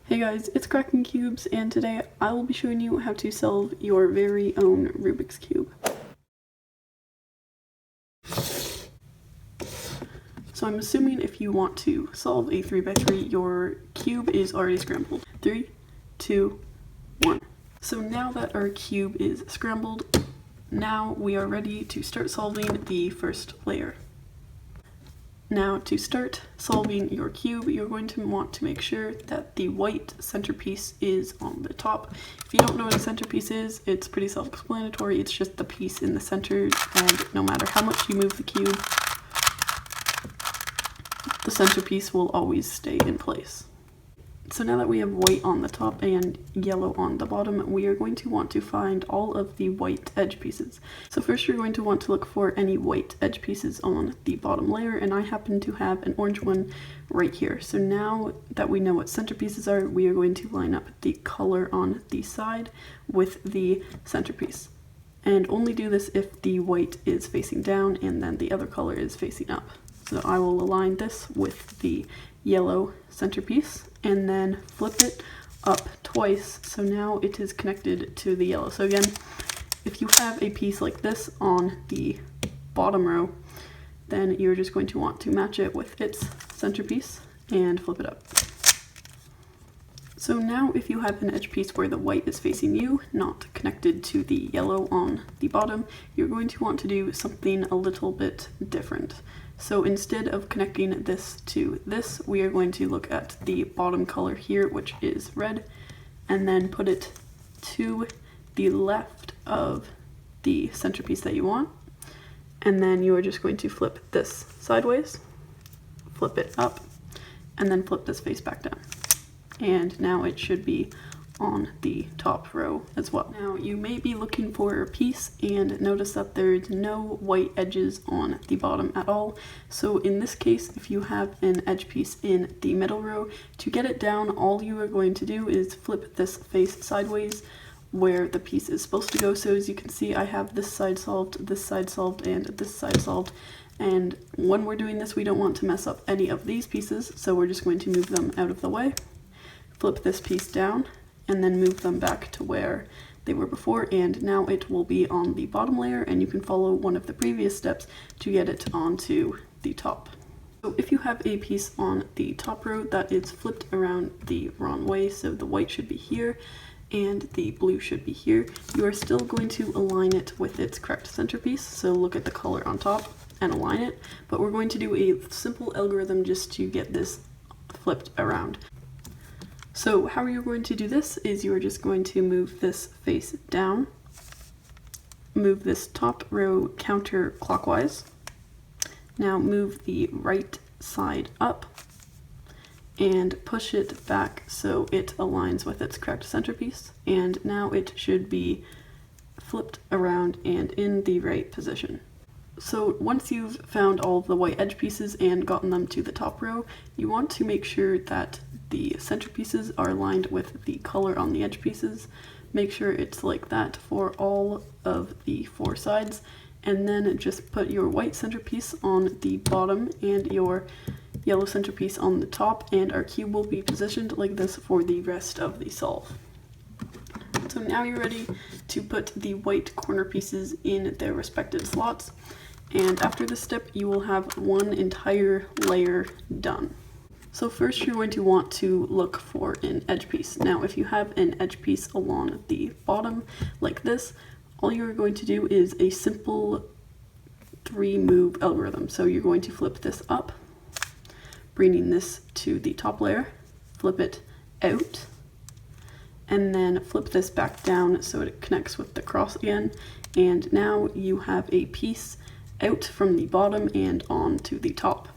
Hey guys, it's Kraken Cubes, and today I will be showing you how to solve your very own Rubik's Cube. So I'm assuming if you want to solve a 3x3, your cube is already scrambled. 3, 2, 1. So now that our cube is scrambled, now we are ready to start solving the first layer. Now to start solving your cube, you're going to want to make sure that the white centerpiece is on the top. If you don't know what a centerpiece is, it's pretty self-explanatory. It's just the piece in the center, and no matter how much you move the cube, the centerpiece will always stay in place. So now that we have white on the top and yellow on the bottom, we are going to want to find all of the white edge pieces. So first you're going to want to look for any white edge pieces on the bottom layer, and I happen to have an orange one right here. So now that we know what centerpieces are, we are going to line up the color on the side with the centerpiece. And only do this if the white is facing down and then the other color is facing up. So I will align this with the yellow centerpiece and then flip it up twice, so now it is connected to the yellow. So again, if you have a piece like this on the bottom row, then you're just going to want to match it with its centerpiece and flip it up. So now if you have an edge piece where the white is facing you, not connected to the yellow on the bottom, you're going to want to do something a little bit different. So instead of connecting this to this, we are going to look at the bottom color here, which is red, and then put it to the left of the centerpiece that you want. And then you are just going to flip this sideways, flip it up, and then flip this face back down. And now it should be on the top row as well. Now you may be looking for a piece and notice that there's no white edges on the bottom at all. So in this case, if you have an edge piece in the middle row, to get it down, all you are going to do is flip this face sideways where the piece is supposed to go. So as you can see, I have this side solved, and this side solved. And when we're doing this, we don't want to mess up any of these pieces, so we're just going to move them out of the way. Flip this piece down, and then move them back to where they were before, and now it will be on the bottom layer, and you can follow one of the previous steps to get it onto the top. So if you have a piece on the top row that is flipped around the wrong way, so the white should be here and the blue should be here, you are still going to align it with its correct centerpiece. So look at the color on top and align it, but we're going to do a simple algorithm just to get this flipped around. So how you're going to do this is you are just going to move this face down, move this top row counterclockwise, now move the right side up, and push it back so it aligns with its correct centerpiece, and now it should be flipped around and in the right position. So once you've found all of the white edge pieces and gotten them to the top row, you want to make sure that the centerpieces are aligned with the color on the edge pieces. Make sure it's like that for all of the 4 sides, and then just put your white centerpiece on the bottom and your yellow centerpiece on the top, and our cube will be positioned like this for the rest of the solve. So now you're ready to put the white corner pieces in their respective slots. And after this step, you will have one entire layer done. So first you're going to want to look for an edge piece. Now if you have an edge piece along the bottom like this, all you're going to do is a simple 3-move algorithm. So you're going to flip this up, bringing this to the top layer, flip it out, and then flip this back down so it connects with the cross again. And now you have a piece out from the bottom and on to the top.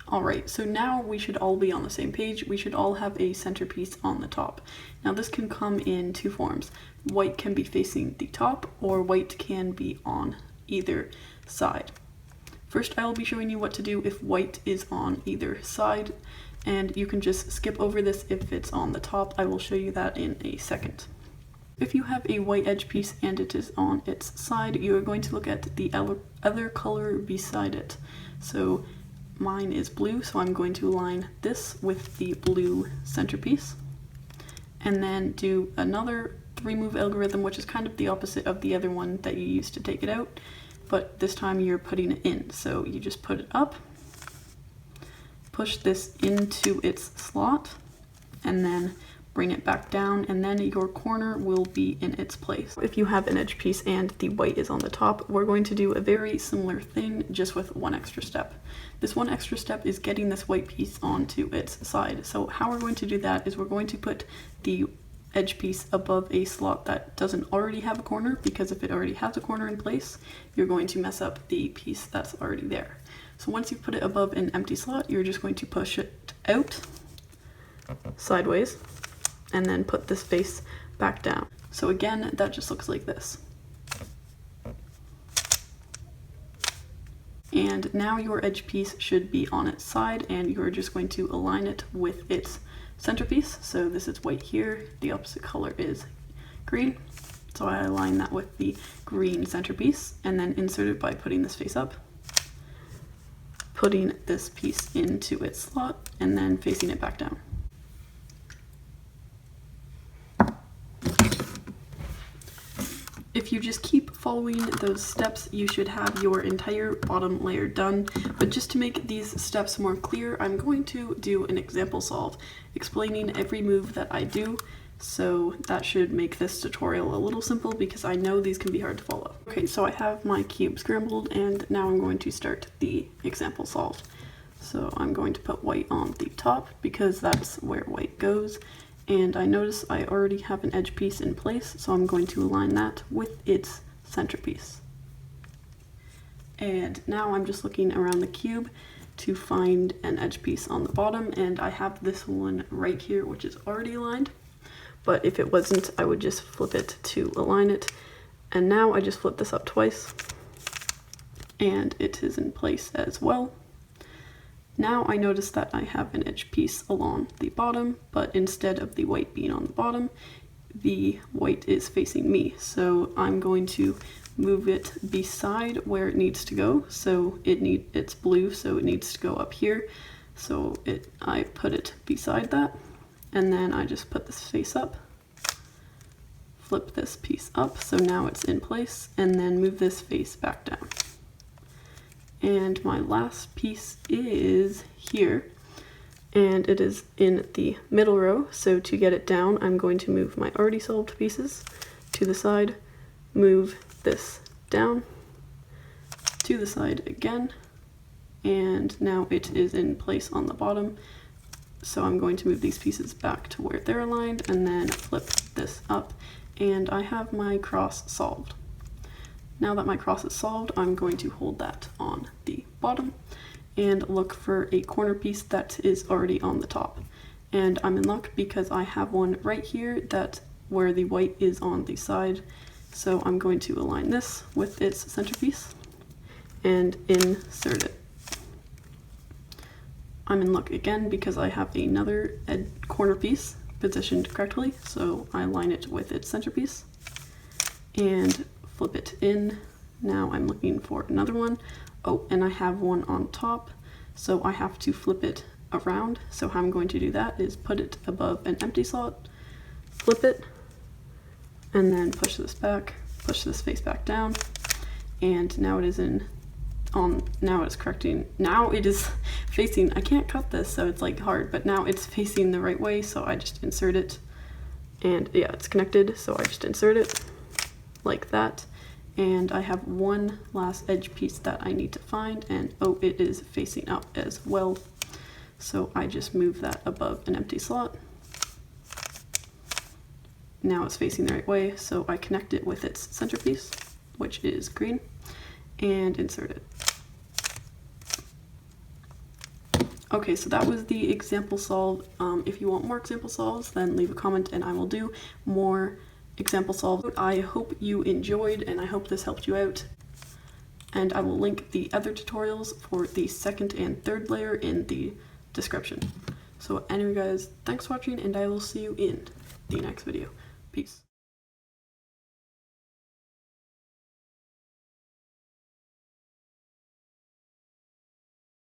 Alright, so now we should all be on the same page. We should all have a centerpiece on the top. Now this can come in 2 forms. White can be facing the top, or white can be on either side. First, I will be showing you what to do if white is on either side, and you can just skip over this if it's on the top. I will show you that in a second. If you have a white edge piece and it is on its side, you are going to look at the other color beside it. So mine is blue, so I'm going to align this with the blue centerpiece. and then do another 3-move algorithm, which is kind of the opposite of the other one that you used to take it out, but this time you're putting it in. So you just put it up, push this into its slot, and then bring it back down, and then your corner will be in its place. If you have an edge piece and the white is on the top, we're going to do a very similar thing, just with one extra step. This one extra step is getting this white piece onto its side. So how we're going to do that is we're going to put the edge piece above a slot that doesn't already have a corner, because if it already has a corner in place, you're going to mess up the piece that's already there. So once you put it above an empty slot, you're just going to push it out sideways, and then put this face back down. So again, that just looks like this. And now your edge piece should be on its side, and you're just going to align it with its centerpiece. So this is white here, the opposite color is green. So I align that with the green centerpiece, and then insert it by putting this face up, putting this piece into its slot, and then facing it back down. If you just keep following those steps, you should have your entire bottom layer done. But just to make these steps more clear, I'm going to do an example solve explaining every move that I do. So that should make this tutorial a little simple, because I know these can be hard to follow. Okay, so I have my cube scrambled, and now I'm going to start the example solve. So I'm going to put white on the top, because that's where white goes. And I notice I already have an edge piece in place, so I'm going to align that with its centerpiece. And now I'm just looking around the cube to find an edge piece on the bottom, and I have this one right here, which is already aligned. But if it wasn't, I would just flip it to align it. And now I just flip this up twice, and it is in place as well. Now I notice that I have an edge piece along the bottom, but instead of the white being on the bottom, the white is facing me. So I'm going to move it beside where it needs to go. So it's blue, so it needs to go up here. So I put it beside that, and then I just put this face up, flip this piece up, so now it's in place, and then move this face back down. And my last piece is here, and it is in the middle row. So to get it down, I'm going to move my already solved pieces to the side, move this down to the side again, and now it is in place on the bottom. So I'm going to move these pieces back to where they're aligned, and then flip this up, and I have my cross solved. Now that my cross is solved, I'm going to hold that on the bottom and look for a corner piece that is already on the top. And I'm in luck, because I have one right here where the white is on the side. So I'm going to align this with its centerpiece and insert it. I'm in luck again, because I have another corner piece positioned correctly. So I align it with its centerpiece and flip it in. Now I'm looking for another one. Oh, and I have one on top, so I have to flip it around. So how I'm going to do that is put it above an empty slot, flip it, and then push this back, push this face back down, and now it is now it's correcting. Now it is facing, I can't cut this, so it's like hard, but now it's facing the right way, so I just insert it, and yeah, it's connected, so I just insert it like that. And I have one last edge piece that I need to find, and oh, it is facing up as well. So I just move that above an empty slot. Now it's facing the right way, so I connect it with its centerpiece, which is green, and insert it. Okay, so that was the example solve. If you want more example solves, then leave a comment and I will do more example solve. I hope you enjoyed, and I hope this helped you out, and I will link the other tutorials for the second and third layer in the description. So anyway guys, thanks for watching, and I will see you in the next video. Peace.